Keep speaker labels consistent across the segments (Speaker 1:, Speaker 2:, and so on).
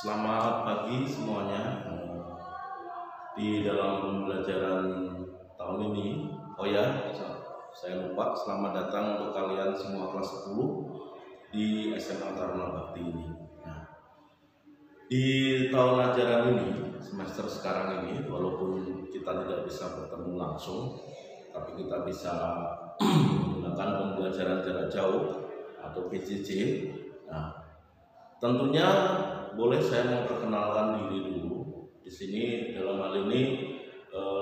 Speaker 1: Selamat pagi semuanya. Di dalam pembelajaran tahun ini, saya lupa, selamat datang untuk kalian semua kelas 10 di SMA Taruna Bakti ini. Nah, di tahun ajaran ini, semester sekarang ini, walaupun kita tidak bisa bertemu langsung, tapi kita bisa menggunakan pembelajaran jarak jauh atau PJJ. Nah, tentunya boleh saya memperkenalkan diri dulu. Di sini dalam hal ini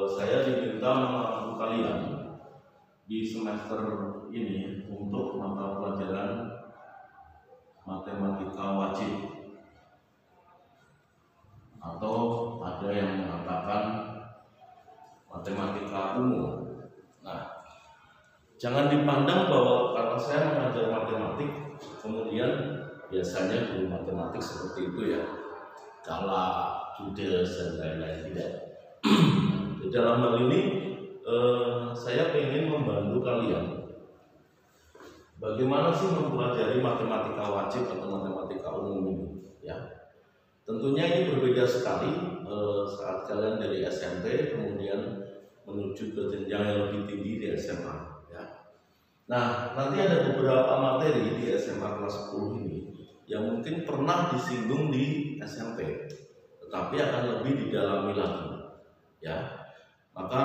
Speaker 1: saya diminta membantu kalian di semester ini untuk mata pelajaran matematika wajib, atau ada yang mengatakan matematika umum. Nah, jangan dipandang bahwa karena saya mengajar matematik kemudian biasanya guru matematik seperti itu ya, galak, judes dan lain-lain. Tidak. Di dalam hal ini saya ingin membantu kalian bagaimana sih mempelajari matematika wajib atau matematika umum ini ya. Tentunya ini berbeda sekali saat kalian dari SMP kemudian menuju ke jenjang yang lebih tinggi di SMA ya. Nah, nanti ada beberapa materi di SMA kelas 10 ini yang mungkin pernah disinggung di SMP, tetapi akan lebih didalami lagi ya. Maka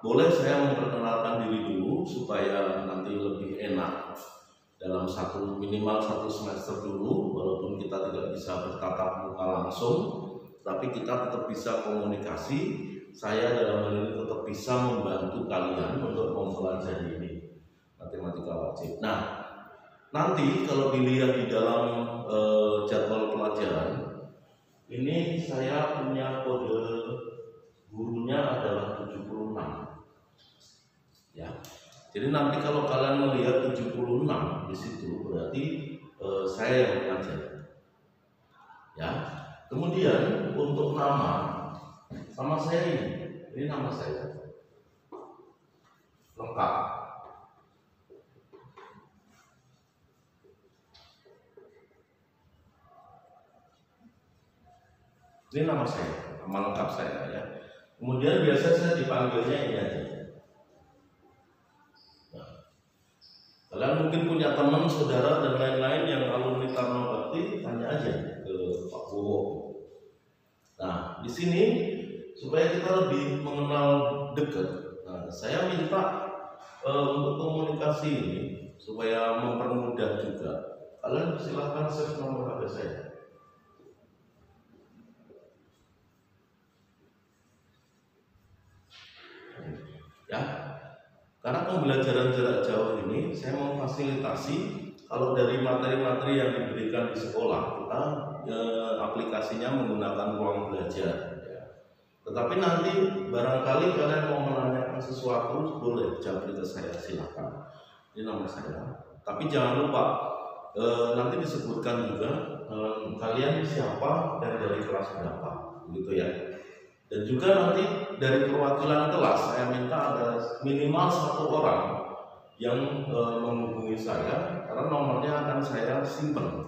Speaker 1: boleh saya memperkenalkan diri dulu supaya nanti lebih enak dalam minimal satu semester dulu, walaupun kita tidak bisa bertatap muka langsung, tapi kita tetap bisa komunikasi. Saya dalam hal ini tetap bisa membantu kalian untuk mempelajari ini matematika wajib. Nah, nanti kalau dilihat di dalam jadwal pelajaran ini, saya punya kode gurunya adalah 76 ya. Jadi nanti kalau kalian melihat 76 di situ berarti saya yang mengajar ya. Kemudian untuk nama saya ini nama saya lengkap. Ini nama saya, nama lengkap saya ya. Kemudian biasa saya dipanggilnya ini aja. Nah, kalian mungkin punya teman, saudara dan lain-lain yang alumni Taruna Bakti, tanya aja ke Pak Bowo. Nah, di sini supaya kita lebih mengenal dekat, nah, saya minta untuk komunikasi ini supaya mempermudah juga. Kalian silahkan save nomor HP saya. Ya, karena pembelajaran jarak jauh ini saya mau fasilitasi. Kalau dari materi-materi yang diberikan di sekolah kita aplikasinya menggunakan ruang belajar ya. Tetapi nanti barangkali kalian mau menanyakan sesuatu, boleh japri ke saya, silakan. Ini nama saya. Tapi jangan lupa nanti disebutkan juga kalian siapa dan dari kelas berapa, gitu ya. Dan juga nanti dari perwakilan kelas saya minta ada minimal 1 orang yang menghubungi saya, karena nomornya akan saya simpan.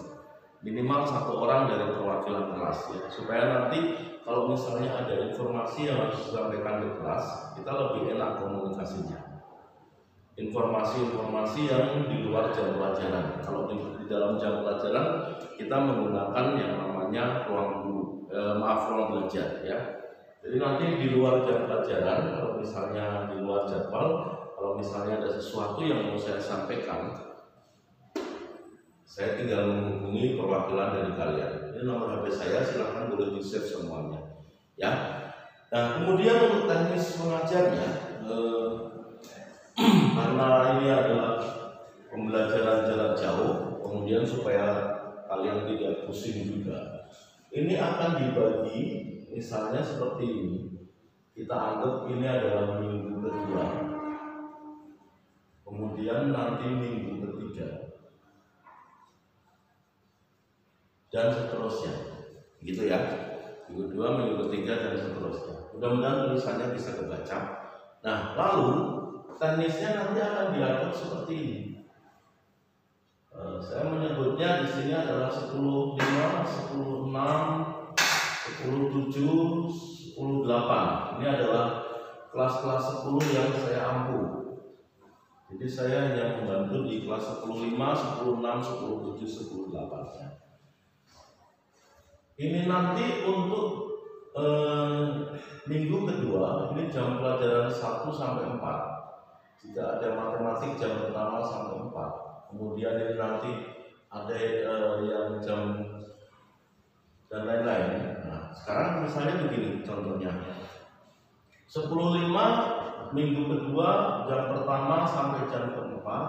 Speaker 1: Minimal 1 orang dari perwakilan kelas ya, supaya nanti kalau misalnya ada informasi yang harus disampaikan di kelas, kita lebih enak komunikasinya. Informasi-informasi yang di luar jam pelajaran. Kalau di dalam jam pelajaran kita menggunakan yang namanya ruang belajar ya. Jadi nanti di luar jam pelajaran, kalau misalnya di luar jadwal, kalau misalnya ada sesuatu yang mau saya sampaikan, saya tinggal menghubungi perwakilan dari kalian. Ini nomor HP saya, silahkan boleh di-save semuanya ya. Nah, kemudian untuk teknis mengajarnya, karena ini adalah pembelajaran jarak jauh, kemudian supaya kalian tidak pusing juga, ini akan dibagi. Misalnya seperti ini, kita anggap ini adalah minggu kedua, kemudian nanti minggu ketiga, dan seterusnya, gitu ya. Minggu kedua, minggu ketiga, dan seterusnya. Mudah-mudahan tulisannya bisa kebaca. Nah, lalu teknisnya nanti akan diatur seperti ini. Saya menyebutnya di sini adalah 10.5, 10.6, 10.7, 10.8. Ini adalah kelas-kelas 10 yang saya ampu. Jadi saya hanya membantu di kelas 10.5, 10.6, 10.7, 10.8. Ini nanti untuk minggu kedua, ini jam pelajaran 1 sampai 4. Jika ada matematik jam pertama sampai 4. Kemudian ini nanti ada yang jam dan lain-lain. Nah, sekarang misalnya begini contohnya. 10.5 minggu kedua jam pertama sampai jam keempat.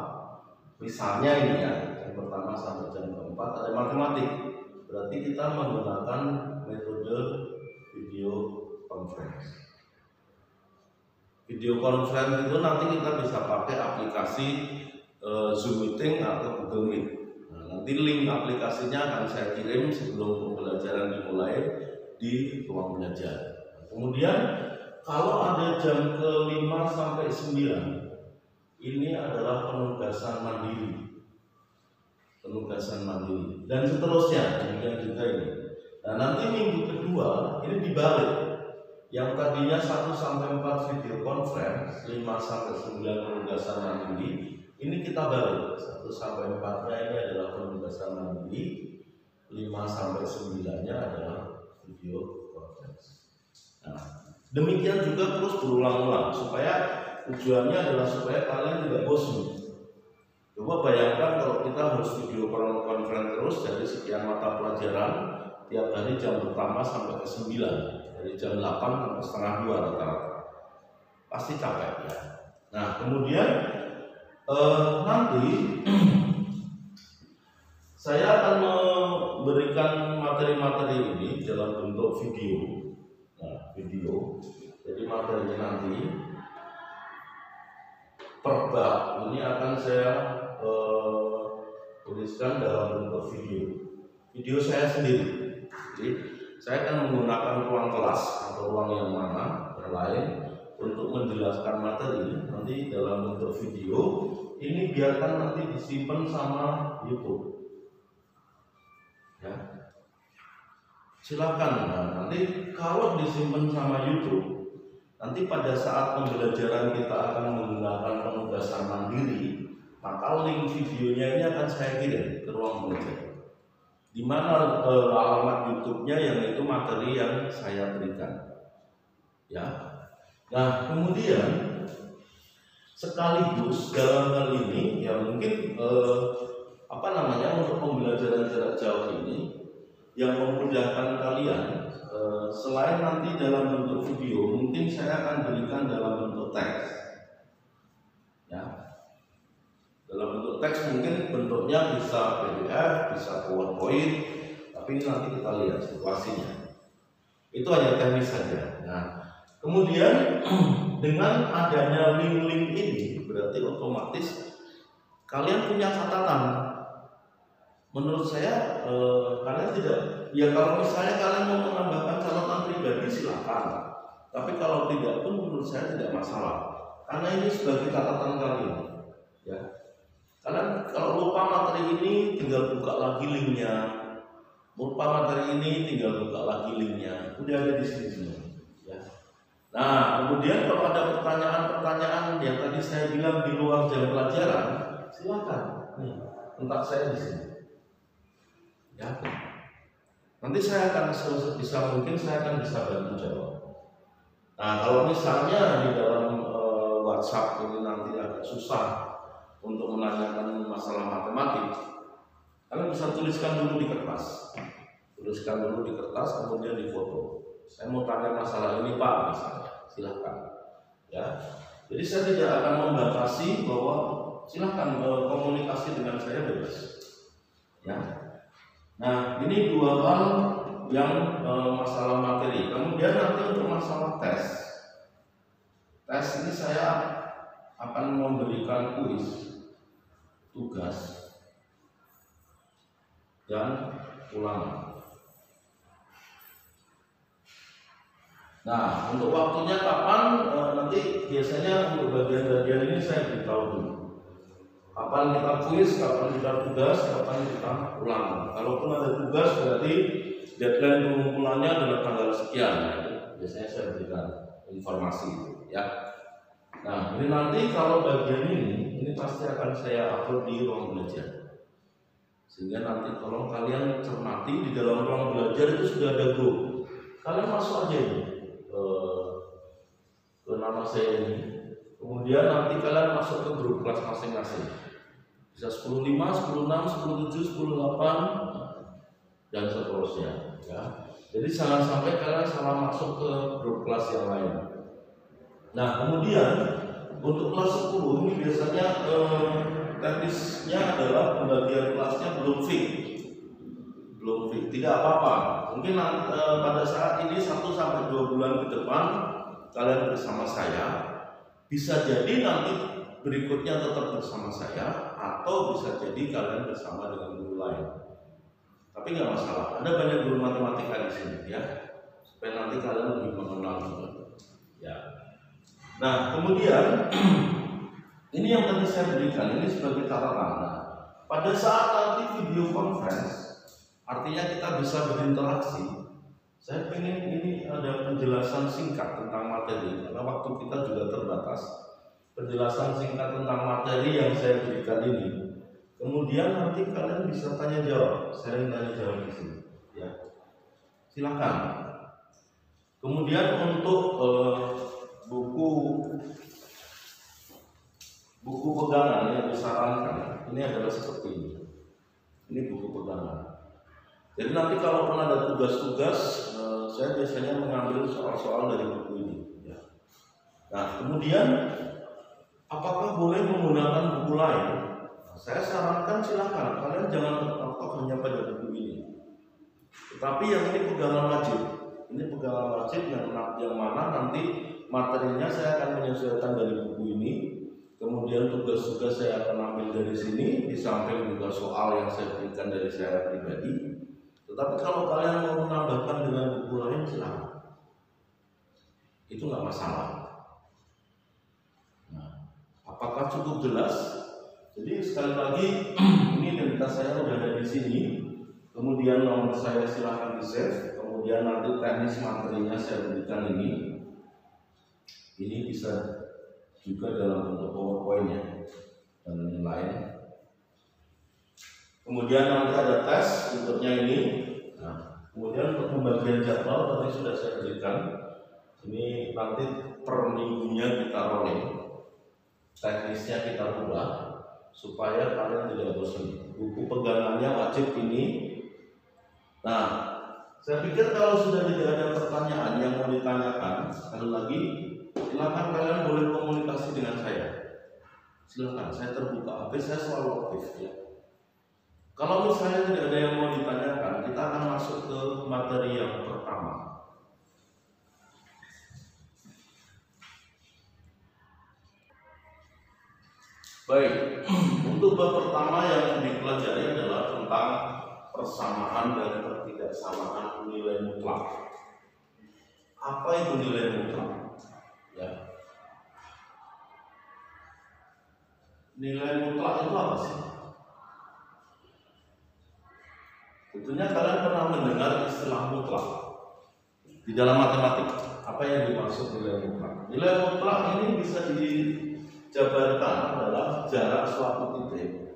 Speaker 1: Misalnya ini ya, jam pertama sampai jam keempat ada matematik. Berarti kita menggunakan metode video conference. Video conference itu nanti kita bisa pakai aplikasi Zoom Meeting atau Google Meet. Nah, nanti link aplikasinya akan saya kirim sebelum pembelajaran dimulai di ruang belajar. Kemudian kalau ada jam ke-5 sampai 9, ini adalah penugasan mandiri. Penugasan mandiri dan seterusnya, demikian juga ini. Nah, nanti minggu kedua ini dibalik. Yang tadinya 1 sampai 4 video conference, 5 sampai 9 penugasan mandiri, ini kita balik. 1 sampai 4-nya ini adalah penugasan mandiri, 5 sampai 9-nya adalah video conference. Nah, demikian juga terus berulang-ulang supaya tujuannya adalah supaya kalian tidak bosan. Coba bayangkan kalau kita harus video conference terus dari sekian mata pelajaran tiap hari jam pertama sampai ke 9. Dari jam 8 sampai setengah 2 rata-rata. Pasti capek ya. Nah, kemudian nanti saya akan memberikan materi-materi ini dalam bentuk video. Nah, video. Jadi materinya nanti per bab ini akan saya tuliskan dalam bentuk video. Video saya sendiri. Jadi saya akan menggunakan ruang kelas atau ruang yang mana lain untuk menjelaskan materi nanti dalam bentuk video. Ini biarkan nanti disimpan sama YouTube. Ya, silakan. Nah, nanti kalau disimpan sama YouTube, nanti pada saat pembelajaran kita akan menggunakan penugasan mandiri, maka link videonya ini akan saya kirim ke ruang belajar. Di mana alamat YouTube-nya yang itu materi yang saya berikan. Ya. Nah, kemudian sekaligus dalam hal ini ya mungkin untuk pembelajaran jarak jauh ini yang memudahkan kalian selain nanti dalam bentuk video, mungkin saya akan berikan dalam bentuk teks. Ya. Dalam bentuk teks mungkin bentuknya bisa PDF, bisa PowerPoint, tapi nanti kita lihat situasinya. Itu hanya teknis saja. Nah, kemudian dengan adanya link-link ini berarti otomatis kalian punya catatan. Menurut saya kalian tidak, ya kalau misalnya kalian mau menambahkan catatan pribadi silakan. Tapi kalau tidak pun menurut saya tidak masalah. Karena ini sebagai catatan kalian. Ya. Kalian kalau lupa materi ini tinggal buka lagi linknya. Lupa materi ini tinggal buka lagi linknya. Udah ada di sini semua. Ya. Nah, kemudian kalau ada pertanyaan-pertanyaan yang tadi saya bilang di luar jam pelajaran, silakan. Nih, kontak saya di sini. Ya. Nanti saya akan sebisa mungkin saya akan bisa bantu jawab. Nah, kalau misalnya di dalam WhatsApp ini nanti agak susah untuk menanyakan masalah matematik, kalian bisa tuliskan dulu di kertas. Tuliskan dulu di kertas, kemudian difoto. Saya mau tanya masalah ini Pak, misalnya, silahkan. Ya, jadi saya tidak akan membatasi bahwa silahkan komunikasi dengan saya bebas. Ya, nah ini dua hal yang masalah materi. Kemudian nanti untuk masalah tes ini saya akan memberikan kuis, tugas, dan ulangan. Nah, untuk waktunya kapan nanti biasanya untuk bagian-bagian ini saya beritahu dulu. Kapan kita kuis, kapan kita tugas, kapan kita ulang. Kalaupun ada tugas berarti deadline pengumpulannya adalah tanggal sekian. Nah, itu biasanya saya berikan informasi itu ya. Nah, ini nanti kalau bagian ini pasti akan saya upload di ruang belajar. Sehingga nanti tolong kalian cermati di dalam ruang belajar itu sudah ada grup. Kalian masuk aja ini ke nama saya ini. Kemudian nanti kalian masuk ke grup kelas masing-masing. Bisa 10.5, 10.6, 10.7, 10.8 dan seterusnya ya. Jadi jangan sampai kalian salah masuk ke grup kelas yang lain. Nah, kemudian untuk kelas 10 ini biasanya teknisnya adalah pembagian kelasnya belum fix. Tidak apa-apa. Mungkin pada saat ini 1 sampai 2 bulan ke depan kalian bersama saya, bisa jadi nanti berikutnya tetap bersama saya, atau bisa jadi kalian bersama dengan guru lain. Tapi nggak masalah, ada banyak guru matematika di sini ya, supaya nanti kalian lebih mengenal juga. Ya. Nah, kemudian ini yang tadi saya berikan ini sebagai catatan. Nah, pada saat nanti video conference, artinya kita bisa berinteraksi. Saya ingin ini ada penjelasan singkat tentang materi, karena waktu kita juga terbatas. Penjelasan singkat tentang materi yang saya berikan ini. Kemudian nanti kalian bisa tanya jawab, sering tanya jawab di sini. Ya, silakan. Kemudian untuk buku pegangan yang disarankan ini adalah seperti ini. Ini buku pegangan. Jadi nanti kalau pernah ada tugas-tugas, saya biasanya mengambil soal-soal dari buku ini. Ya. Nah, kemudian apakah boleh menggunakan buku lain? Nah, saya sarankan silakan. Kalian jangan terpatok hanya pada buku ini. Tetapi yang ini pegangan wajib. Ini pegangan wajib yang mana nanti materinya saya akan menyesuaikan dari buku ini. Kemudian tugas-tugas saya akan ambil dari sini, di samping juga soal yang saya berikan dari saya pribadi. Tetapi kalau kalian mau menambahkan dengan buku lain, silakan. Itu nggak masalah. Nah, apakah cukup jelas? Jadi sekali lagi, ini identitas saya sudah ada di sini. Kemudian nomor saya silakan di save. Kemudian nanti teknis materinya saya berikan ini. Ini bisa juga dalam bentuk PowerPoint ya, dan lain-lain. Kemudian nanti ada tes bentuknya ini. Nah, kemudian untuk pembagian jadwal tadi sudah saya berikan. Ini nanti per minggunya kita rolling. Teknisnya kita ubah supaya kalian tidak bosan. Buku pegangannya wajib ini. Nah, saya pikir kalau sudah tidak ada pertanyaan yang mau ditanyakan, sekali lagi silakan kalian boleh komunikasi dengan saya. Silakan, saya terbuka. HP saya selalu aktif ya. Kalau misalnya tidak ada yang mau ditanyakan, kita akan masuk ke materi yang pertama. Baik, untuk bab pertama yang dipelajari adalah tentang persamaan dan ketidaksamaan nilai mutlak. Apa itu nilai mutlak? Ya. Nilai mutlak itu apa sih? Tentunya kalian pernah mendengar istilah mutlak di dalam matematik. Apa yang dimaksud nilai mutlak? Nilai mutlak ini bisa dijabarkan adalah jarak suatu titik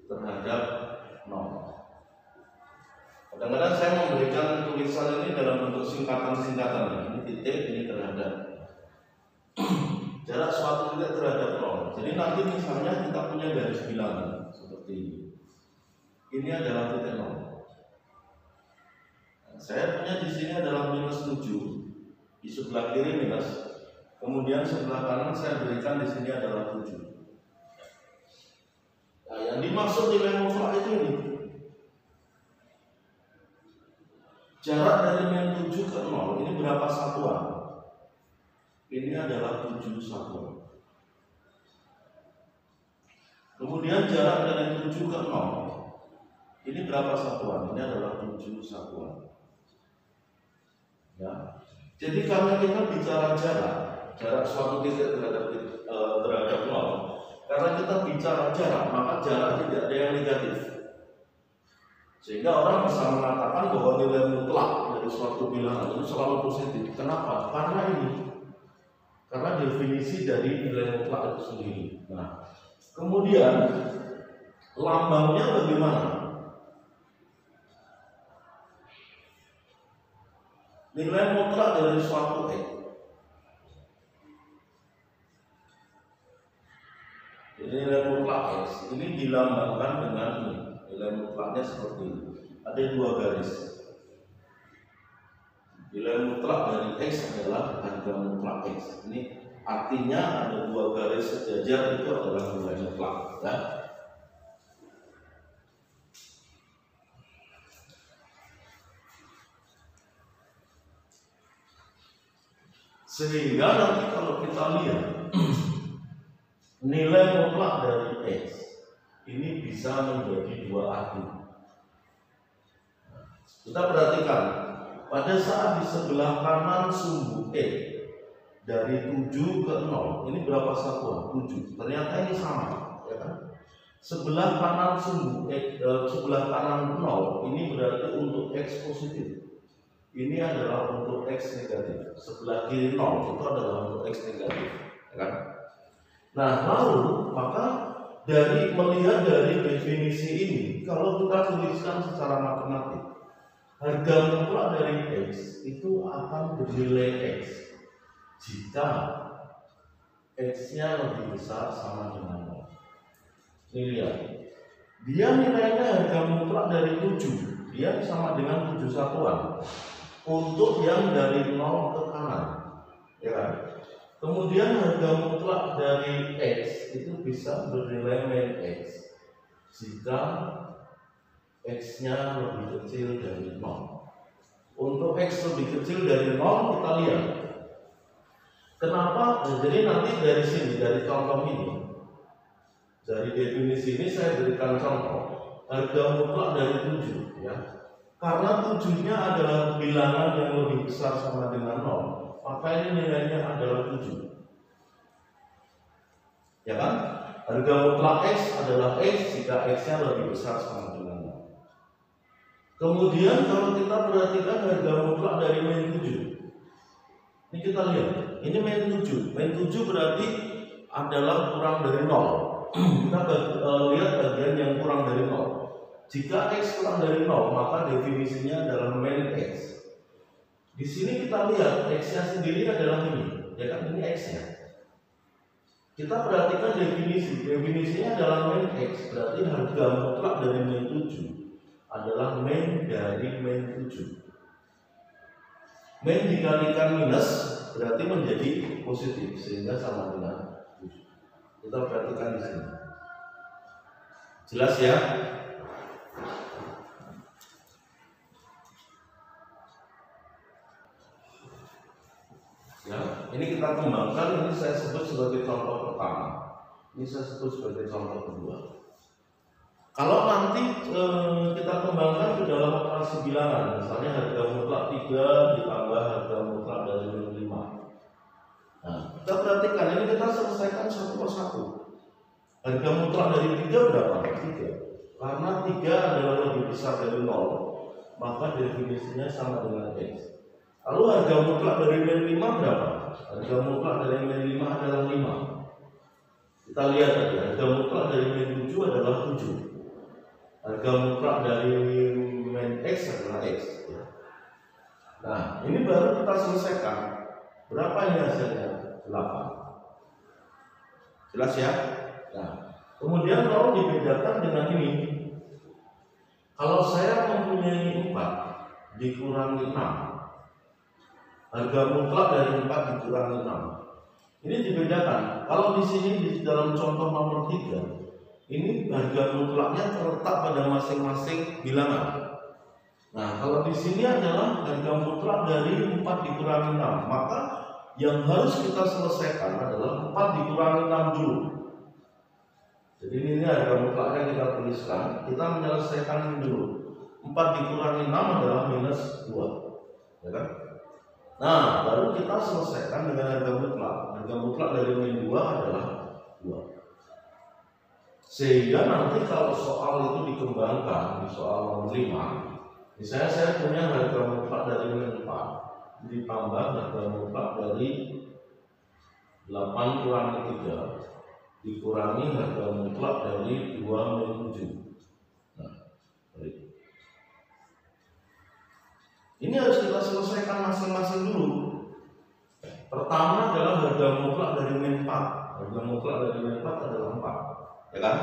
Speaker 1: terhadap nol. Kadang-kadang saya memberikan tulisan ini dalam bentuk singkatan-singkatan. Ini titik, ini terhadap jarak suatu titik terhadap nol. Jadi nanti misalnya kita punya garis bilangan seperti ini. Ini adalah titik nol. Nah, saya punya di sini adalah minus 7. Di sebelah kiri minus. Kemudian sebelah kanan saya berikan di sini adalah 7. Nah, yang dimaksud nilai mutlak itu ini. Jarak dari min 7 ke 0 ini berapa satuan? Ini adalah 7 satuan. Kemudian jarak dari 7 ke 0 ini berapa satuan? Ini adalah 7 satuan. Ya. Jadi karena kita bicara jarak suatu titik terhadap nol, karena kita bicara jarak, maka jarak tidak ada yang negatif. Sehingga orang bisa mengatakan bahwa nilai mutlak dari suatu bilangan itu selalu positif. Kenapa? Karena definisi dari nilai mutlak itu sendiri. Nah, kemudian lambangnya bagaimana? Nilai mutlak dari suatu X. Jadi nilai mutlak X ini dilambangkan dengan ini. Nilai mutlaknya seperti ini. Ada dua garis. Nilai mutlak dari X adalah harga mutlak X. Ini artinya ada dua garis sejajar, itu adalah nilai mutlak. Ya. Sehingga nanti kalau kita lihat nilai mutlak dari X ini bisa menjadi dua arti. Kita perhatikan pada saat di sebelah kanan sumbu X dari 7 ke 0, ini berapa satuan? 7. Ternyata ini sama, ya kan? Sebelah kanan sumbu X, sebelah kanan 0 ini berarti untuk X positif. Ini adalah untuk X negatif. Sebelah kiri 0 itu adalah untuk X negatif, ya kan? Nah, lalu maka melihat dari definisi ini, kalau kita tuliskan secara matematik, harga mutlak dari X itu akan bernilai X jika X-nya lebih besar sama dengan 0. Ini lihat, dia nilainya harga mutlak dari 7, dia sama dengan 7 satuan. Untuk yang dari 0 ke kanan, ya kan? Kemudian harga mutlak dari X itu bisa bernilai min X jika X-nya lebih kecil dari 0. Untuk X lebih kecil dari 0 kita lihat. Kenapa? Jadi nanti dari sini, dari contoh ini, dari definisi ini saya berikan contoh harga mutlak dari 7, ya. Karena 7-nya adalah bilangan yang lebih besar sama dengan 0, maka ini nilainya adalah 7. Ya kan? Harga mutlak X adalah X jika X-nya lebih besar sama dengan 0. Kemudian kalau kita perhatikan harga mutlak dari min 7. Ini kita lihat, ini min 7. Min 7 berarti adalah kurang dari 0. Kita lihat bagian yang kurang dari 0. Jika X kurang dari 0, maka definisinya adalah min X. Di sini kita lihat X-nya sendiri adalah ini, ya kan? Ini X-nya. Kita perhatikan definisinya adalah min X, berarti harga mutlak dari min 7 adalah min dari min 7. Min dikalikan minus berarti menjadi positif, sehingga sama dengan 7. Kita perhatikan di sini. Jelas ya? Ya, ini kita kembangkan. Ini saya sebut sebagai contoh pertama. Ini saya sebut sebagai contoh kedua. Kalau nanti kita kembangkan ke dalam operasi bilangan, misalnya harga mutlak 3 ditambah harga mutlak dari min 5. Nah, kita perhatikan ini, kita selesaikan satu persatu. Harga mutlak dari 3 berapa? 3. Karena 3 adalah lebih besar dari 0, maka definisinya sama dengan X. Lalu harga mutlak dari min 5 berapa? Harga mutlak dari min 5 adalah 5. Kita lihat tadi, harga mutlak dari min 7 adalah 7. Harga mutlak dari min X adalah X. Nah, ini baru kita selesaikan. Berapa ini hasilnya? 8. Jelas ya? Nah, kemudian kalau dibedakan dengan ini, kalau saya mempunyai 4 dikurangi 6, harga mutlak dari 4 dikurangi 6. Ini dibedakan. Kalau di sini di dalam contoh nomor 3, ini harga mutlaknya terletak pada masing-masing bilangan. Nah, kalau di sini adalah harga mutlak dari 4 dikurangi 6, maka yang harus kita selesaikan adalah 4 dikurangi 6 dulu. Jadi ini harga mutlaknya kita tuliskan, kita menyelesaikan ini dulu. 4 dikurangi 6 adalah minus 2, ya kan? Nah, baru kita selesaikan dengan harga mutlak. Harga mutlak dari min 2 adalah 2. Sehingga nanti kalau soal itu dikembangkan di soal nomor 5, misalnya saya punya harga mutlak dari min 4 ditambah harga mutlak dari 8 kurangi 3 dikurangi harga mutlak dari 2 min 7. Nah, ini harus kita selesaikan masing-masing dulu. Pertama adalah harga mutlak dari min 4. Harga mutlak dari min 4 adalah 4, ya kan?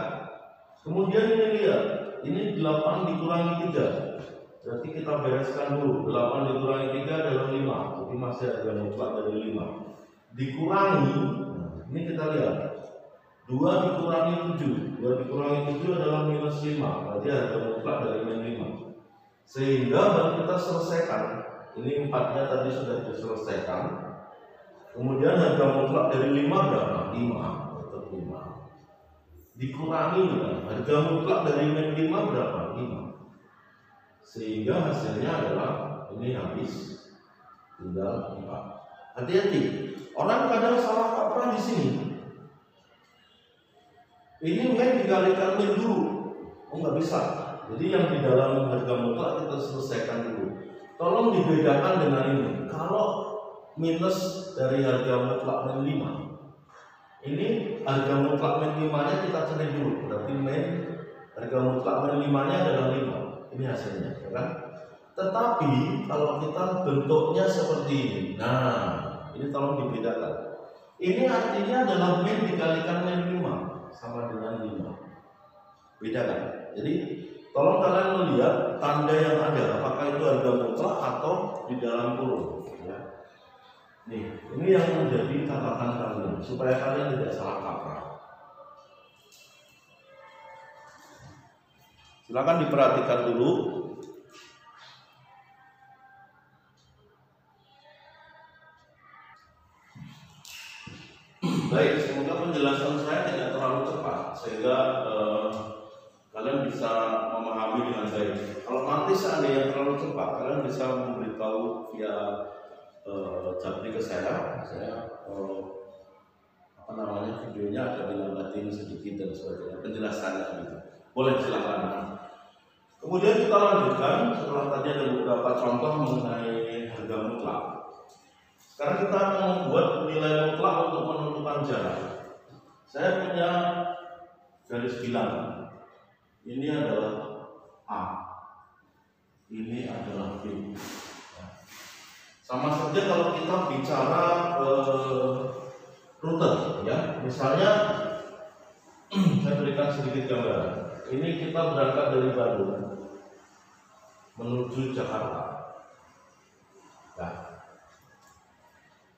Speaker 1: Kemudian ini lihat, ini 8 dikurangi 3. Berarti kita bereskan dulu. 8 dikurangi 3 adalah 5. Jadi masih harga mutlak dari 5. Dikurangi, ini kita lihat, 2 dikurangi 7. 2 dikurangi 7 adalah minus 5. Berarti harga mutlak dari min 5. Sehingga baru kita selesaikan. Ini 4-nya tadi sudah diselesaikan. Kemudian harga mutlak dari 5 berapa? 5. Tetap 5. Dikurangi harga mutlak dari min 5 berapa? 5. Sehingga hasilnya adalah ini habis tinggal 4. Hati-hati. Orang kadang salah kaprah di sini. Ini min dikalikan min dulu. Oh, nggak bisa. Jadi yang di dalam harga mutlak kita selesaikan dulu. Tolong dibedakan dengan ini. Kalau minus dari harga mutlak min 5, ini harga mutlak min 5-nya kita cari dulu. Berarti min harga mutlak min 5-nya adalah 5. Ini hasilnya, ya kan? Tetapi kalau kita bentuknya seperti ini, nah ini tolong dibedakan. Ini artinya adalah min dikalikan min 5 sama dengan 5. Beda kan? Jadi tolong kalian melihat tanda yang ada, apakah itu harga mutlak atau di dalam kurung, ya. Nih, ini yang menjadi catatan kalian supaya kalian tidak salah kaprah. Silakan diperhatikan dulu. Baik, semoga penjelasan saya tidak terlalu cepat sehingga kalian bisa memahami dengan baik. Kalau nanti seandainya terlalu cepat, kalian bisa memberitahu via japri ke saya videonya agak dilambatin sedikit dan sebagainya, penjelasannya gitu. Boleh, silakan. Kemudian kita lanjutkan setelah tadi ada beberapa contoh mengenai harga mutlak. Sekarang kita akan membuat nilai mutlak untuk menentukan jarak. Saya punya garis bilangan. Ini adalah A, ini adalah B. Sama saja kalau kita bicara rute, ya. Misalnya, saya berikan sedikit gambaran. Ini kita berangkat dari Bandung menuju Jakarta. Nah,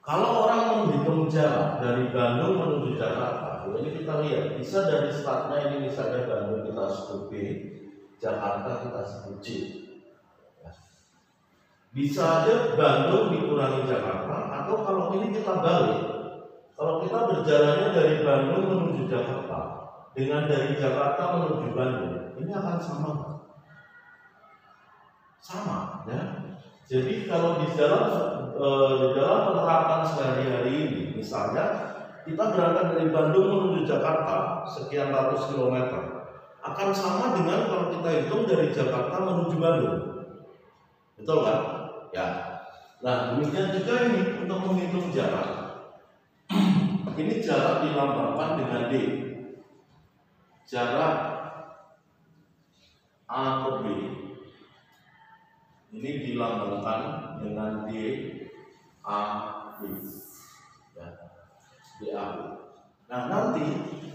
Speaker 1: kalau orang menghitung jarak dari Bandung menuju Jakarta, ini kita lihat bisa dari startnya ini misalnya Bandung kita sebut B, Jakarta kita sebut C. Bisa aja Bandung dikurangi Jakarta, atau kalau ini kita balik, kalau kita berjalannya dari Bandung menuju Jakarta dengan dari Jakarta menuju Bandung, ini akan sama, ya. Jadi kalau di dalam penerapan sehari-hari ini, misalnya kita berangkat dari Bandung menuju Jakarta sekian ratus kilometer, akan sama dengan kalau kita hitung dari Jakarta menuju Bandung, betul kan? Ya. Nah, demikian juga ini untuk menghitung jarak. Ini jarak dilambangkan dengan D. Jarak A ke B ini dilambangkan dengan D A B. Ya. D A B. Nah, nanti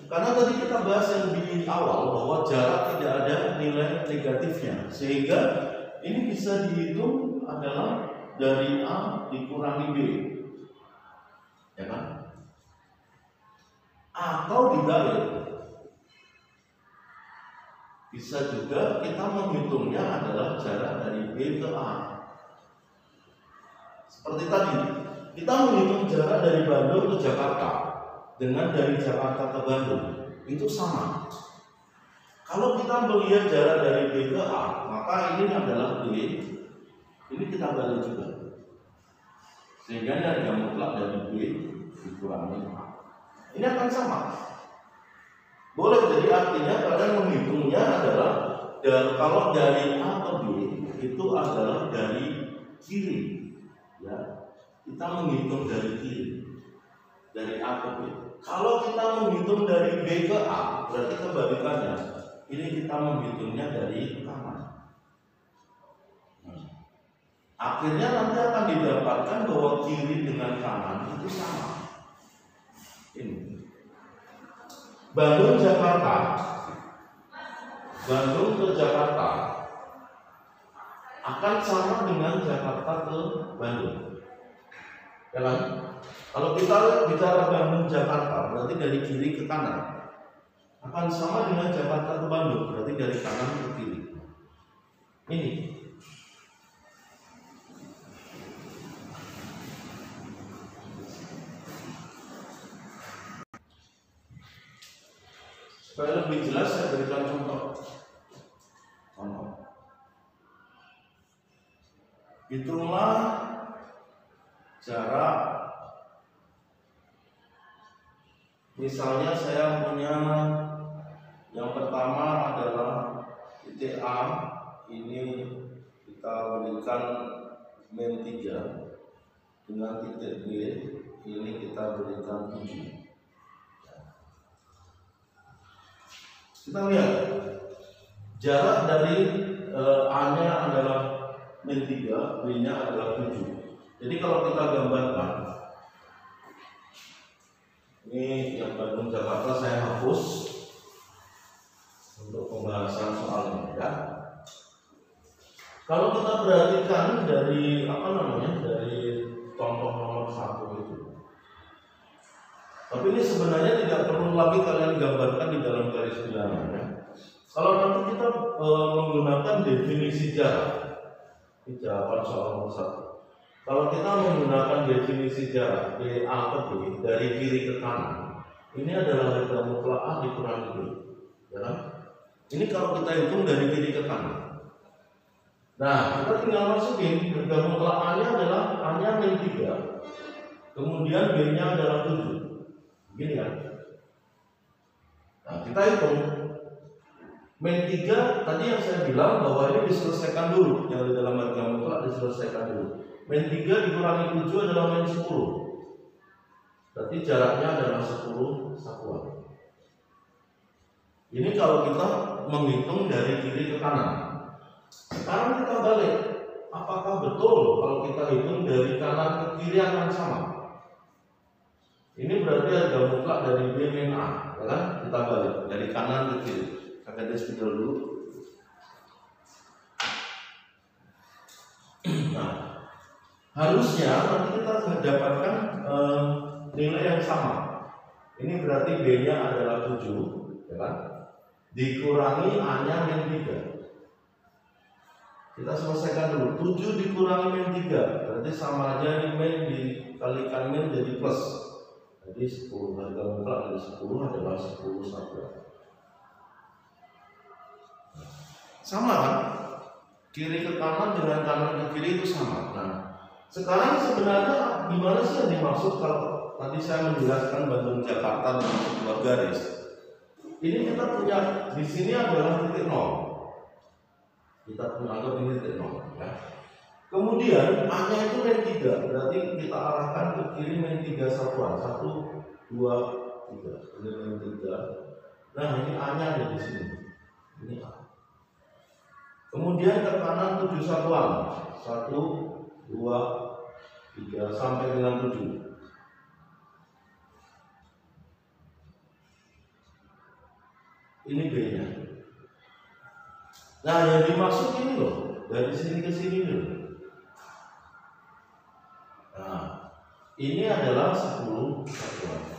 Speaker 1: karena tadi kita bahas yang di awal bahwa jarak tidak ada nilai negatifnya, sehingga ini bisa dihitung adalah dari A dikurangi B, ya kan? Atau dibalik, bisa juga kita menghitungnya adalah jarak dari B ke A. Seperti tadi, kita menghitung jarak dari Bandung ke Jakarta dengan dari Jakarta ke Bandung, itu sama. Kalau kita melihat jarak dari B ke A, maka ini adalah B. Ini kita balik juga. Sehingga harga mutlak dari B dikurangi A. Ini akan sama. Boleh, jadi artinya kalian menghitungnya adalah kalau dari A ke B itu adalah dari kiri, ya. Kita menghitung dari kiri, dari A ke B. Kalau kita menghitung dari B ke A, berarti kebalikannya. Ini kita menghitungnya dari kanan. Akhirnya nanti akan didapatkan bahwa kiri dengan kanan itu sama. Ini Bandung ke Jakarta akan sama dengan Jakarta ke Bandung, ya kan? Kalau kita bicara Bandung Jakarta, berarti dari kiri ke kanan. Akan sama dengan Jakarta ke Bandung, berarti dari kanan ke kiri. Ini supaya lebih jelas saya berikan contoh. Hitunglah jarak. Misalnya saya punya yang pertama adalah titik A, ini kita berikan min 3, dengan titik B ini kita berikan 7. Kita lihat jarak dari A-nya adalah min 3, B-nya adalah 7. Jadi kalau kita gambarkan, ini yang Bandung Jakarta saya hapus untuk pembahasan soal ini, ya. Kalau kita perhatikan dari dari contoh nomor 1 itu. Tapi ini sebenarnya tidak perlu lagi kalian gambarkan di dalam garis bilangan, ya. Kalau nanti kita menggunakan definisi jarak, ini jawaban soal nomor 1. Kalau kita menggunakan definisi jarak A ke B dari kiri ke kanan, ini adalah harga mutlak A dikurangi B, ya kan? Ini kalau kita hitung dari kiri ke kanan. Nah, kita tinggal masukin harga mutlak A-nya adalah A-nya min 3, kemudian B-nya adalah 7. Begini kan? Nah, kita hitung min 3 tadi yang saya bilang bahwa ini diselesaikan dulu, yang di dalam harga mutlak diselesaikan dulu. Min 3 dikurangi 7 adalah min 10. Berarti jaraknya adalah 10 satuan. Ini kalau kita menghitung dari kiri ke kanan. Sekarang kita balik. Apakah betul kalau kita hitung dari kanan ke kiri akan sama? Ini berarti harga mutlak dari B min A, ya kan? Kita balik dari kanan ke kiri. Kita spidol dulu. Nah, harusnya nanti kita mendapatkan nilai yang sama. Ini berarti B-nya adalah 7, ya kan? Dikurangi A-nya min 3. Kita selesaikan dulu. 7 dikurangi min 3, berarti sama aja ini min dikalikan min jadi plus. Jadi 10, harga mutlak dari 10 adalah 10 satuan. Sama kan? Kiri ke kanan dengan kanan ke kiri itu sama. Nah, sekarang sebenarnya gimana sih yang dimaksud kalau tadi saya menjelaskan Bandung Jakarta dengan sebuah garis? Ini kita punya di sini adalah titik 0. Kita punya anggap ini titik 0, ya. Kemudian A-nya itu min 3, berarti kita arahkan ke kiri min 3 satuan. 1, 2, 3. Ini min 3. Nah, ini A-nya ada di sini. Ini A. Kemudian ke kanan 7 satuan. 1, 2, 3 sampai dengan 7. Ini B-nya. Nah, yang dimaksud ini loh, dari sini ke sini loh. Nah, ini adalah 10 satuan.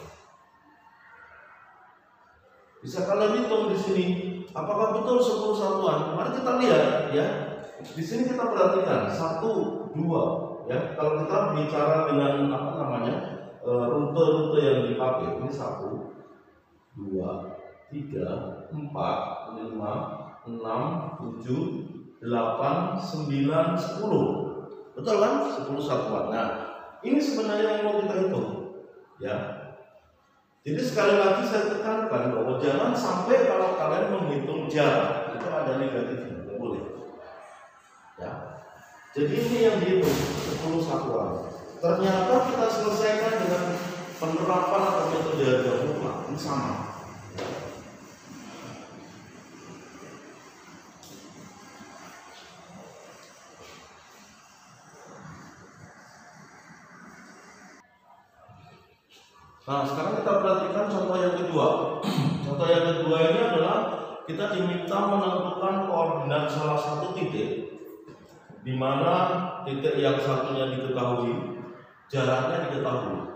Speaker 1: Bisa kalian hitung di sini. Apakah betul 10 satuan? Mari kita lihat, ya. Di sini kita perhatikan 1, 2, ya. Kalau kita bicara dengan rute-rute yang dipakai, ini 1, 2, 3, 4, 5, 6, 7, 8, 9, 10. Betul kan? 10 satuan. Nah, ini sebenarnya yang mau kita hitung, ya. Jadi sekali lagi saya tekankan bahwa jangan sampai kalau kalian menghitung jarak itu ada negatifnya, tidak boleh. Ya. Jadi ini yang dihitung 10 satuan. Ternyata kita selesaikan dengan penerapan atau metode harga mutlak ini sama. Nah, sekarang kita perhatikan contoh yang kedua. Contoh yang kedua ini adalah kita diminta menentukan koordinat salah satu titik, di mana titik yang satunya diketahui, jaraknya diketahui.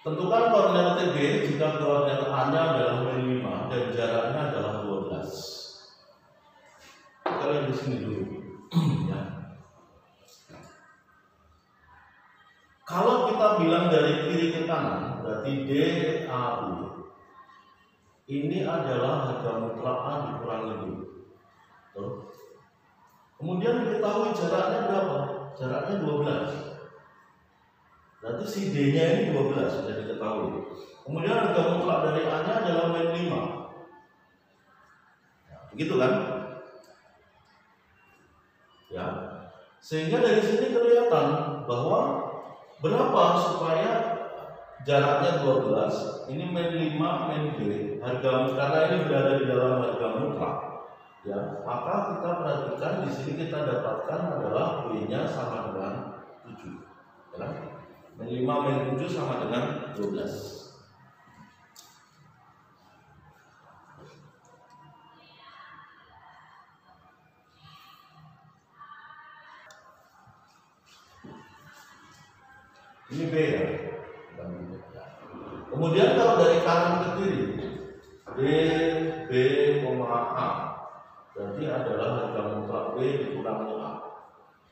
Speaker 1: Tentukan koordinat TB jika koordinat A-nya adalah -5 dan jaraknya adalah 12. Kita lihat di sini dulu. Ya. Kalau kita bilang dari kiri ke kanan, berarti DAU ini adalah harga mutlak A dikurangi B. Tuh. Kemudian diketahui jaraknya berapa? Jaraknya 12. Berarti si D-nya ini 12 sudah diketahui. Kemudian harga mutlak dari A-nya adalah -5. Ya, begitu kan? Ya. Sehingga dari sini kelihatan bahwa berapa supaya jaraknya 12, ini -5 -B, harga karena ini berada di dalam harga mutlak, ya, maka kita perhatikan di sini kita dapatkan adalah B-nya sama dengan 7, ya, -5 -7 sama dengan 12. Ini B ya. Kemudian kalau dari kanan ke kiri, D, B, A, berarti adalah harga mutlak B dikurangi A.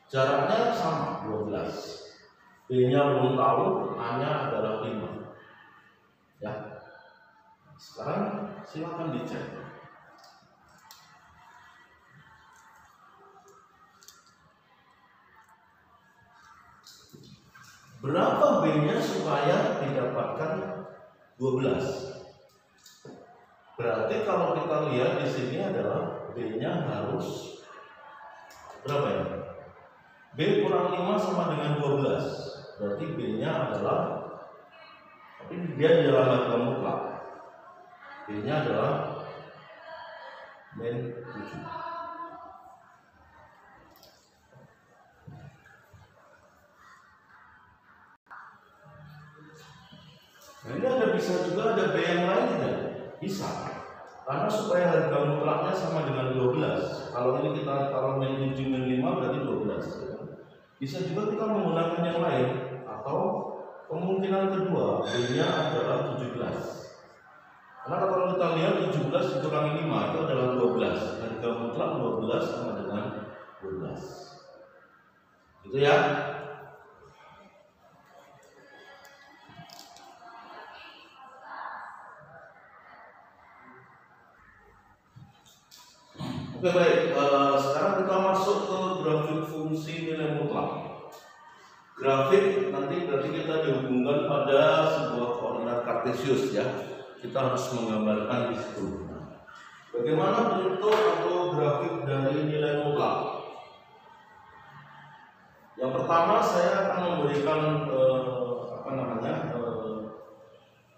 Speaker 1: Jaraknya sama 12. B-nya belum tahu, A-nya adalah 5. Ya. Sekarang silakan dicek. Berapa B-nya supaya didapatkan 12? Berarti kalau kita lihat di sini adalah B-nya harus berapa ya? B kurang 5 sama dengan 12. Berarti B-nya adalah, tapi dia di dalam harga mutlak. B-nya adalah -7. Nah, ini ada bisa juga ada B yang lain tidak? Bisa. Karena supaya harga mutlaknya sama dengan 12. Kalau ini kita taruh -7 -5 berarti 12. Bisa juga kita menggunakan yang lain, atau kemungkinan kedua B-nya adalah 17. Karena kalau kita lihat 17 dikurangi 5 itu adalah 12. Harga mutlak 12 sama dengan 12. Gitu ya. Oke baik, sekarang kita masuk ke grafik fungsi nilai mutlak. Grafik nanti berarti kita dihubungkan pada sebuah koordinat kartesius ya. Kita harus menggambarkan di situ. Bagaimana bentuk atau grafik dari nilai mutlak? Yang pertama saya akan memberikan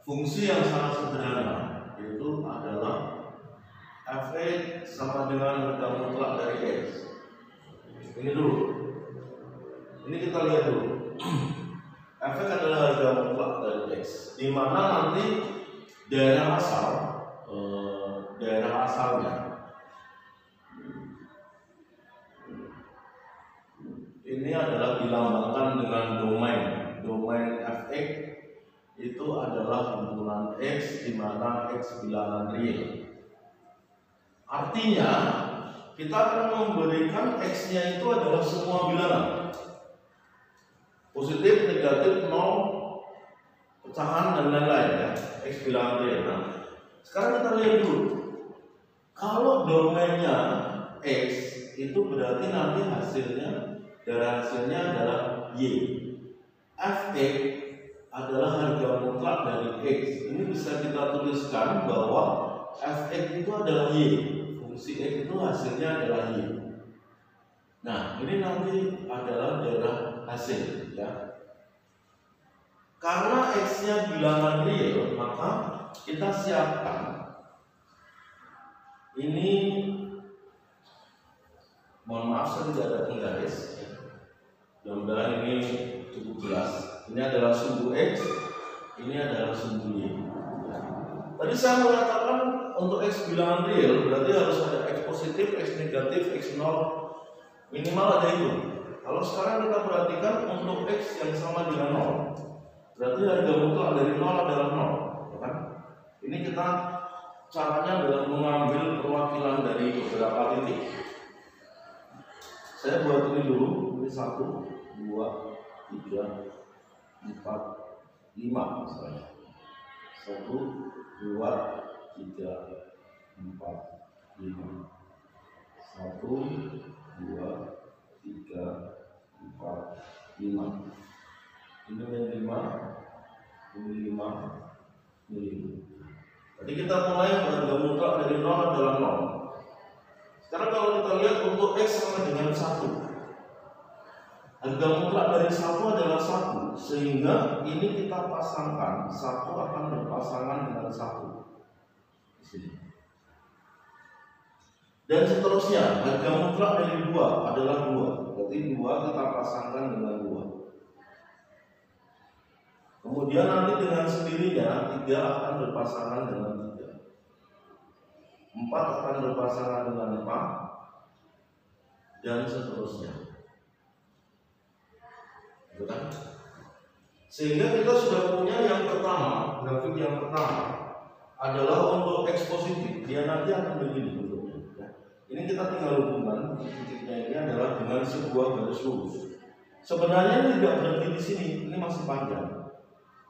Speaker 1: fungsi yang sangat sederhana, yaitu adalah f(x) sama dengan harga mutlak dari x. Ini dulu. Ini kita lihat dulu. f(x) adalah harga mutlak dari x, di mana nanti daerah asalnya ini adalah dilambangkan dengan domain f(x) itu adalah himpunan x di mana x bilangan real. Artinya kita akan memberikan x-nya itu adalah semua bilangan, positif, negatif, 0, pecahan dan lain-lain ya, x bilangan real. Nah, sekarang kita lihat dulu. Kalau domainnya x itu berarti nanti hasilnya Darah hasilnya adalah Y. Fx adalah harga mutlak dari X. Ini bisa kita tuliskan bahwa Fx itu adalah Y. Fungsi X itu hasilnya adalah Y. Nah, ini nanti adalah darah hasil, ya. Karena X-nya bilangan real, maka kita siapkan ini. Mohon maaf saya tidak ada penggaris, ya. Mudah-mudahan ini cukup jelas. Ini adalah sumbu X, ini adalah sumbu Y. Tadi saya mengatakan untuk X bilangan real berarti harus ada X positif, X negatif, X0, minimal ada itu. Kalau sekarang kita perhatikan untuk X yang sama dengan 0, berarti harga mutlak dari 0 adalah 0, ya kan? Ini kita caranya adalah mengambil perwakilan dari beberapa titik. Saya buat ini dulu, ini 1, 2, 3, 4, 5 misalnya. 1, 2, 3, 4, 5. 1, 2, 3, 4, 5. Ini yang 5, ini 5, ini 5. Jadi kita mulai harga mutlak dari 0 adalah 0. Sekarang kalau kita lihat untuk X sama dengan 1, harga mutlak dari 1 adalah 1, sehingga ini kita pasangkan, 1 akan berpasangan dengan 1 di sini. Dan seterusnya, harga mutlak dari 2 adalah 2, berarti 2 kita pasangkan dengan 2. Kemudian nanti dengan sendirinya 3 akan berpasangan dengan 3, 4 akan berpasangan dengan 4, dan seterusnya. Betul? Sehingga kita sudah punya yang pertama, grafik yang pertama adalah untuk X positif, dia nanti akan begini bentuknya. Ya. Ini kita tinggal hubungkan titiknya ini adalah dengan sebuah garis lurus. Sebenarnya ini tidak berhenti di sini, ini masih panjang.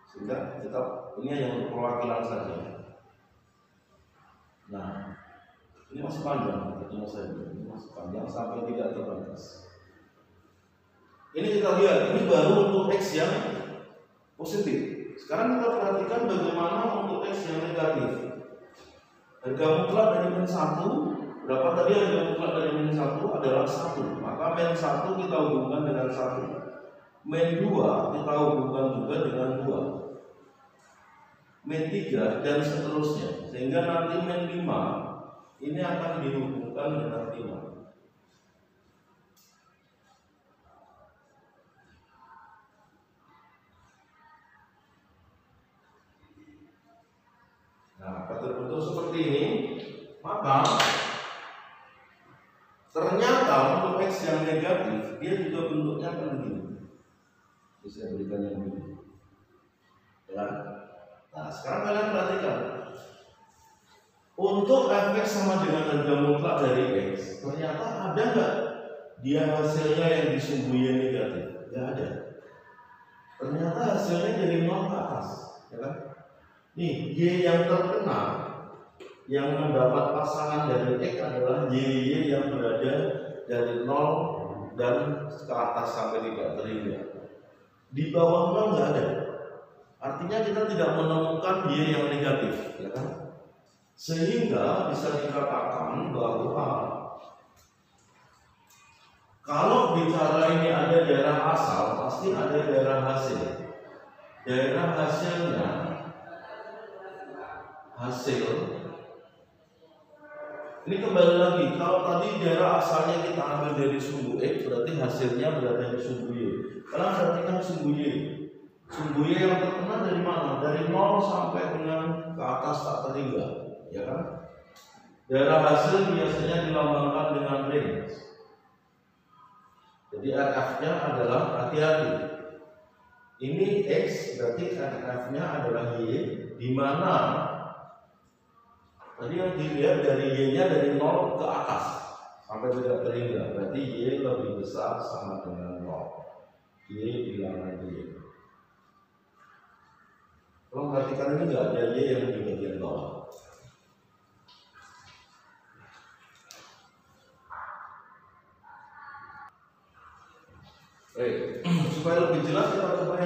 Speaker 1: Sehingga kita ini hanya untuk perwakilan saja. Nah, ini masih panjang, artinya saja ini masih panjang sampai tidak terbatas. Ini kita lihat, ini baru untuk X yang positif. Sekarang kita perhatikan bagaimana untuk X yang negatif. Harga mutlak dari min 1, berapa tadi harga mutlak dari min 1 adalah 1. Maka min 1 kita hubungkan dengan 1. Min 2 kita hubungkan juga dengan 2. Min 3 dan seterusnya. Sehingga nanti min 5 ini akan dihubungkan dengan 5. Nah, terbentuk seperti ini, maka ternyata untuk X yang negatif dia juga bentuknya akan begini. Bisa berikan yang begini. Ya. Nah, sekarang kalian perhatikan. Untuk Fx sama dengan harga mutlak dari X, ternyata ada nggak dia hasilnya yang di sumbu Y negatif? Nggak ada. Ternyata hasilnya dari 0 ke atas, ya kan? Nih, Y yang terkena yang mendapat pasangan dari X adalah Y yang berada dari 0 dan ke atas sampai tidak terhingga. Di bawah 0 nggak ada. Artinya kita tidak menemukan Y yang negatif, ya kan? Sehingga bisa dikatakan bahwa kalau bicara ini ada daerah asal, pasti ada daerah hasil. Daerah hasilnya ini kembali lagi, kalau tadi daerah asalnya kita ambil dari sumbu X, berarti hasilnya berada di sumbu Y. Kalian perhatikan sumbu Y. Sumbu Y yang terkena dari mana? Dari 0 sampai dengan ke atas tak terhingga, ya kan? Daerah hasil biasanya dilambangkan dengan range. Jadi RF-nya adalah, hati-hati, ini X, berarti RF-nya adalah Y, di mana tadi yang dilihat dari Y-nya dari 0 ke atas sampai tidak terhingga, berarti Y lebih besar sama dengan 0. Y bilangan Y. Kalau perhatikan ini nggak ada Y yang di bagian bawah.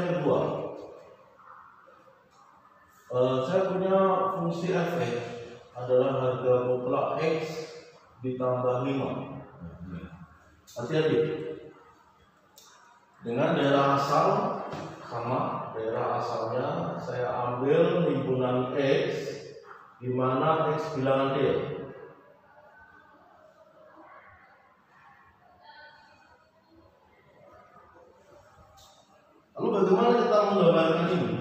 Speaker 1: yang kedua, saya punya fungsi f(x) adalah harga mutlak x ditambah 5. Hati-hati. Dengan daerah asal sama, daerah asalnya saya ambil himpunan x, di mana x bilangan real. Lalu bagaimana kita menggambarkan ini?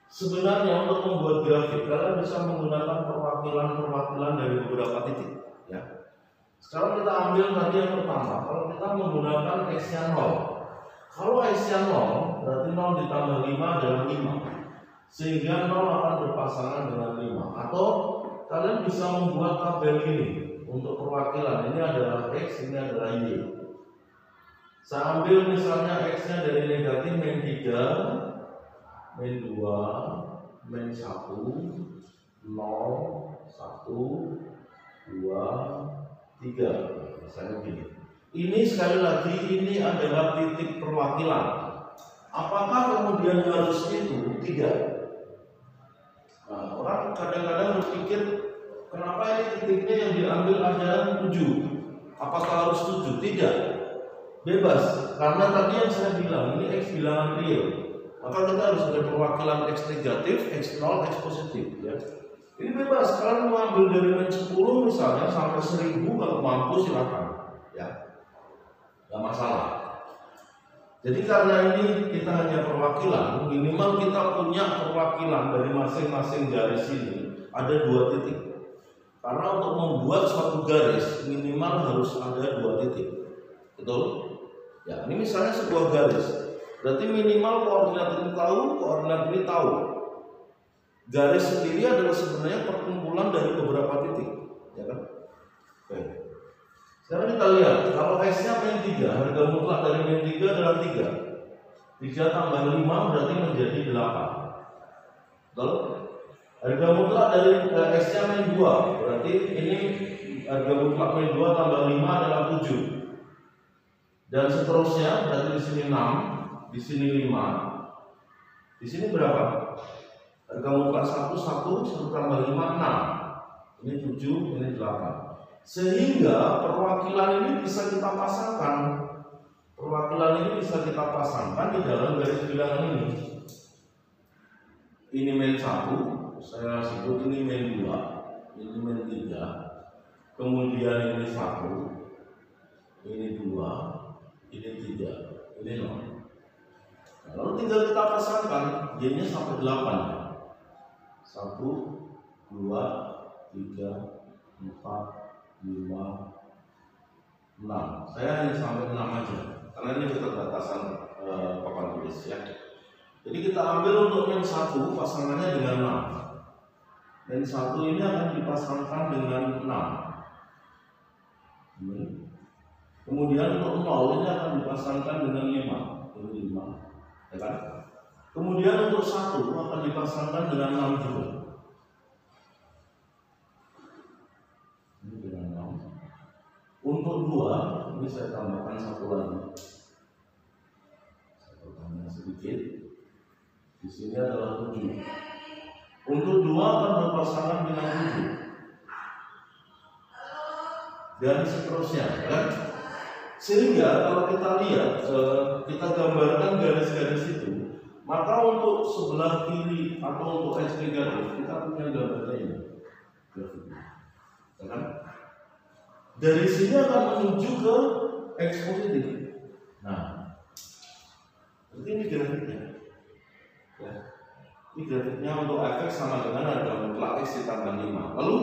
Speaker 1: Sebenarnya untuk membuat grafik, kalian bisa menggunakan perwakilan-perwakilan dari beberapa titik. Ya. Sekarang kita ambil tadi yang pertama. Kalau kita menggunakan x-nya 0, kalau x-nya 0, berarti 0 ditambah 5 adalah 5. Sehingga 0 akan berpasangan dengan 5. Atau kalian bisa membuat tabel ini untuk perwakilan. Ini adalah x, ini adalah y. Saya ambil misalnya x-nya dari negatif min 3, min 2, min 1, 0, 1, 2, 3. Misalnya begini. Ini sekali lagi, ini adalah titik perwakilan. Apakah kemudian harus itu? Tidak. Nah, orang kadang-kadang berpikir, kenapa ini titiknya yang diambil adalah 7? Apakah harus 7? Tidak. Bebas. Karena tadi yang saya bilang, ini x bilangan real. Maka kita harus ada perwakilan x negatif, x 0, x positif. Ya. Ini bebas. Kalian mau ambil dari min 10 misalnya sampai 1000, kalau mampu silakan. Ya, nggak masalah. Jadi karena ini kita hanya perwakilan, minimal kita punya perwakilan dari masing-masing garis ini ada 2 titik. Karena untuk membuat suatu garis minimal harus ada 2 titik. Betul? Ya, ini misalnya sebuah garis. Berarti minimal koordinat ini tahu, koordinat ini tahu. Garis sendiri adalah sebenarnya perkumpulan dari beberapa titik, ya kan? Oke. Sekarang kita lihat, kalau x-nya min 3, harga mutlak dari min 3 adalah 3. 3 tambah 5 berarti menjadi 8. Betul? Harga mutlak dari x-nya min 2, berarti ini harga mutlak min 2 tambah 5 adalah 7. Dan seterusnya, berarti di sini 6, di sini 5, di sini berapa? Harga mutlak 1, 1 tambah 5, 6. Ini 7, ini 8. Sehingga perwakilan ini bisa kita pasangkan. Perwakilan ini bisa kita pasangkan di dalam garis bilangan ini. Ini min 1, saya sebut ini min 2, ini min 3. Kemudian ini 1, ini 2. Ini 3, ini 0. Nah, lalu tinggal kita pasangkan, y-nya sampai 8. 1, 2, 3, 4, 5, 6. Saya hanya sampai 6 aja, karena ini keterbatasan papan tulis ya. Jadi kita ambil untuk min 1 pasangannya dengan 6. Min 1 ini akan dipasangkan dengan 6. Ini. Kemudian untuk 0 ini akan dipasangkan dengan 5. Ini 5, ya kan? Kemudian untuk 1 akan dipasangkan dengan 6 juga. Ini dengan 6. Untuk 2, ini saya tambahkan 1 lagi. Saya tambahkan sedikit. Di sini adalah 7. Untuk 2 akan berpasangan dengan 7. Dan seterusnya, kan? Sehingga kalau kita lihat, kita gambarkan garis-garis itu, maka untuk sebelah kiri atau untuk x negatif kita punya gambarnya ini, ya kan? Dari sini akan menuju ke x positif. Nah, ini grafiknya. Ya. Ini grafiknya untuk f(x) sama dengan harga mutlak x ditambah 5. Lalu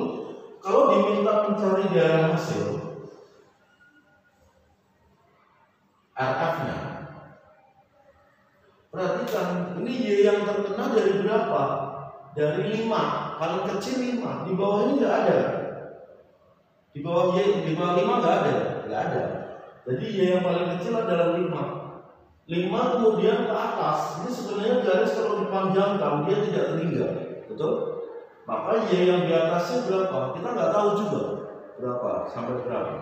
Speaker 1: kalau diminta mencari daerah hasil RF-nya, perhatikan ini y yang terkena dari berapa? Dari 5, paling kecil 5. Di bawah ini nggak ada. Di bawah y, di bawah 5 nggak ada. Jadi y yang paling kecil adalah 5. 5 kemudian ke atas. Ini sebenarnya garis kalau dipanjangkan dia tidak terhingga, betul? Maka y yang di atasnya berapa? Kita nggak tahu juga berapa sampai berapa.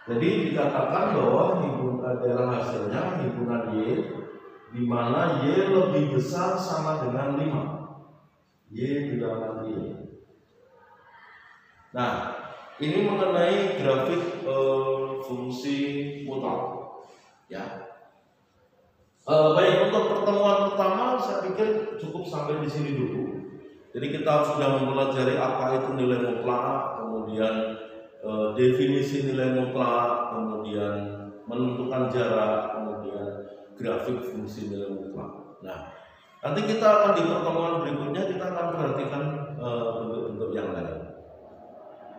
Speaker 1: Jadi dikatakan bahwa daerah hasilnya himpunan y di mana Y lebih besar sama dengan 5. Y bilangan Y. Nah, ini mengenai grafik fungsi mutlak. Ya. Baik, untuk pertemuan pertama saya pikir cukup sampai di sini dulu. Jadi kita sudah mempelajari apa itu nilai mutlak, kemudian definisi nilai mutlak, kemudian menentukan jarak, kemudian grafik fungsi nilai mutlak. Nah, nanti kita akan di pertemuan berikutnya kita akan perhatikan bentuk-bentuk yang lain.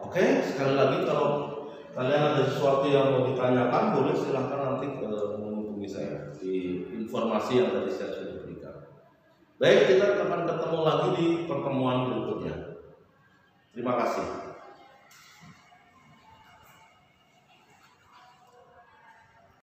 Speaker 1: Oke, sekali lagi kalau kalian ada sesuatu yang mau ditanyakan, boleh silahkan nanti menghubungi saya di informasi yang tadi saya sudah berikan. Baik, kita akan ketemu lagi di pertemuan berikutnya. Terima kasih.